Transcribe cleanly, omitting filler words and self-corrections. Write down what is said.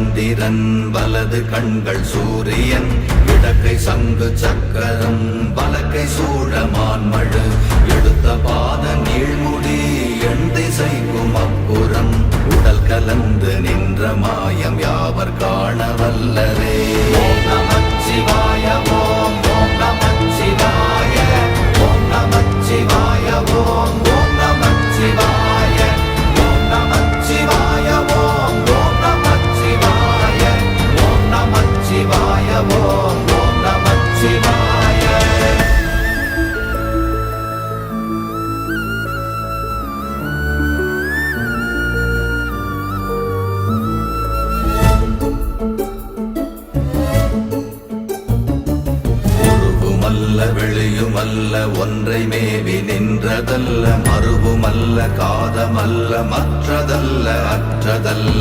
சந்திரன் வலது கண்கள் சூரியன் இடக்கை சங்கு சக்கரம் வலக்கை சூழமான்மழு எடுத்த பாத நீழ்முடி எண் திசைக்கும் அப்புறம் உடல் கலந்து நின்ற மாயம் யாவர் காண வல்லரே. ஓம் நமச்சிவாய ஓம் ஓம் நமச்சிவாய ஓம் நமச்சிவாய ஓம் ஓம் நமச்சிவாய ஓம் நமச்சிவாய ஓம் ஓம் நமச்சிவாய ஓம் நமச்சிவாய ஓம் ஓம் நமச்சிவாய. வெளியுமல்ல ஒன்றை மேவி நின்றதல்ல மறுவுமல்ல காதமல்ல மற்றதல்ல அற்றதல்ல